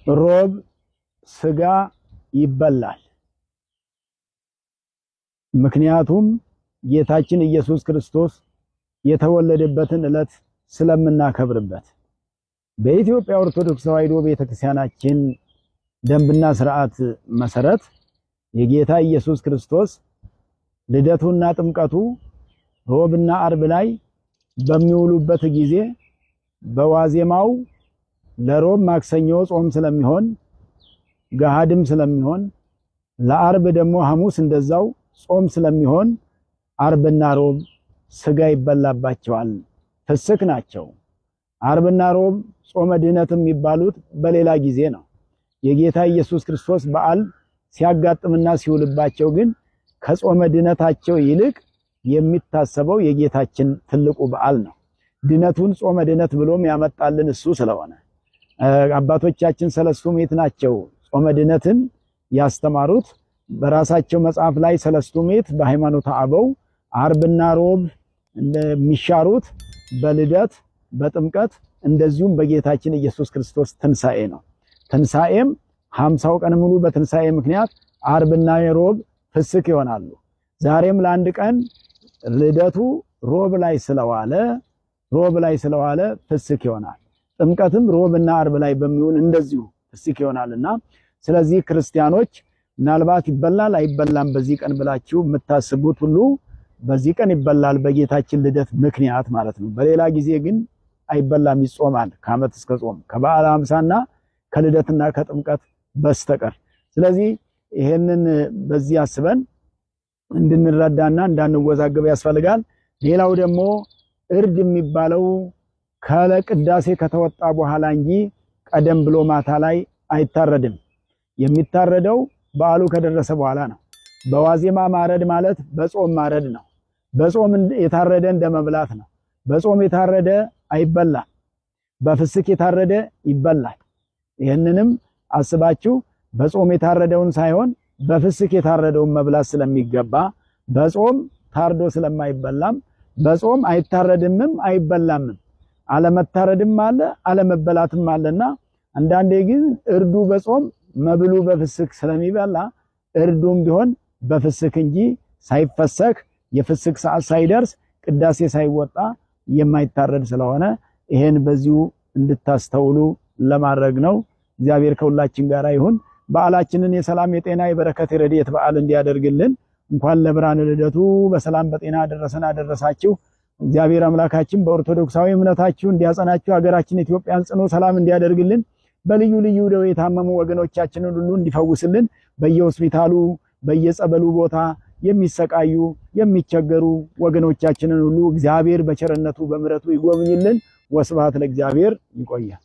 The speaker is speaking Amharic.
ሮብ ስጋ ይበላል። ምክንያቱም ጌታችን ኢየሱስ ክርስቶስ የተወለደበትን ዕለት ስለምናከብርበት። በኢትዮጵያ ኦርቶዶክስ ተዋሕዶ ቤተክርስቲያናችን ደንብና ሥርዓት መሰረት የጌታ ኢየሱስ ክርስቶስ ልደቱና ጥምቀቱ ሮብና አርብ ላይ በሚውሉበት ጊዜ በዋዜማው ለሮብ ማክሰኞ ጾም ስለሚሆን ገሃድም ስለሚሆን ለአርብ ደግሞ ሐሙስ እንደዛው ጾም ስለሚሆን አርብና ሮብ ስጋ ይበላባቸዋል። ፍስክ ናቸው። አርብና ሮብ ጾመ ድህነትም የሚባሉት በሌላ ጊዜ ነው። የጌታ ኢየሱስ ክርስቶስ በዓል ሲያጋጥምና ሲውልባቸው ግን ከጾመ ድህነታቸው ይልቅ የሚታሰበው የጌታችን ትልቁ በዓል ነው። ድህነቱን ጾመ ድህነት ብሎም ያመጣልን እሱ ስለሆነ አባቶቻችን ሰለስቱ ምዕት ናቸው ጾመ ድህነትን ያስተማሩት። በራሳቸው መጽሐፍ ላይ ሰለስቱ ምዕት በሃይማኖተ አበው አርብና ሮብ እንደሚሻሩት በልደት በጥምቀት እንደዚሁም በጌታችን ኢየሱስ ክርስቶስ ትንሳኤ ነው። ትንሳኤም 50 ቀን ሙሉ በትንሳኤ ምክንያት አርብና ሮብ ፍስክ ይሆናሉ። ዛሬም ለአንድ ቀን ልደቱ ሮብ ላይ ስለዋለ ፍስክ ይሆናል። ጥምቀትም ሮብና አርብ ላይ በሚሆን እንደዚሁ ፍስክ ይሆናልና ስለዚህ ክርስቲያኖች ምናልባት ይበላል አይበላም በዚህ ቀን ብላችሁ የምታስቡት ሁሉ በዚህ ቀን ይበላል፣ በጌታችን ልደት ምክንያት ማለት ነው። በሌላ ጊዜ ግን አይበላም፣ ይጾማል ከዓመት እስከ ጾም ከበዓለ ሃምሳና ከልደትና ከጥምቀት በስተቀር። ስለዚህ ይሄንን በዚህ አስበን እንድንረዳና እንዳንወዛገብ ያስፈልጋል። ሌላው ደግሞ እርድ የሚባለው ከለቅዳሴ ከተወጣ በኋላ እንጂ ቀደም ብሎ ማታ ላይ አይታረድም። የሚታረደው በዓሉ ከደረሰ በኋላ ነው። በዋዜማ ማረድ ማለት በጾም ማረድ ነው። በጾም የታረደ እንደመብላት ነው። በጾም የታረደ አይበላም፣ በፍስክ የታረደ ይበላል። ይህንንም አስባችሁ በጾም የታረደውን ሳይሆን በፍስክ የታረደውን መብላት ስለሚገባ በጾም ታርዶ ስለማይበላም በጾም አይታረድምም አይበላምም። አለመታረድም አለ አለመበላትም አለና አንዳንዴ ግን እርዱ በጾም መብሉ በፍስክ ስለሚበላ እርዱም ቢሆን በፍስክ እንጂ ሳይፈሰክ የፍስክ ሰዓት ሳይደርስ ቅዳሴ ሳይወጣ የማይታረድ ስለሆነ ይሄን በዚሁ እንድታስተውሉ ለማድረግ ነው። እግዚአብሔር ከሁላችን ጋር ይሁን። በዓላችንን የሰላም የጤና የበረከት የረድኤት በዓል እንዲያደርግልን እንኳን ለብርሃነ ልደቱ በሰላም በጤና አደረሰን አደረሳችሁ። እግዚአብሔር አምላካችን በኦርቶዶክሳዊ እምነታችሁ እንዲያጸናችሁ ሀገራችን ኢትዮጵያን ጽኑ ሰላም እንዲያደርግልን በልዩ ልዩ ደዌ የታመሙ ወገኖቻችንን ሁሉ እንዲፈውስልን በየሆስፒታሉ በየጸበሉ ቦታ የሚሰቃዩ የሚቸገሩ ወገኖቻችንን ሁሉ እግዚአብሔር በቸርነቱ በምሕረቱ ይጎብኝልን። ወስብሐት ለእግዚአብሔር። ይቆያል።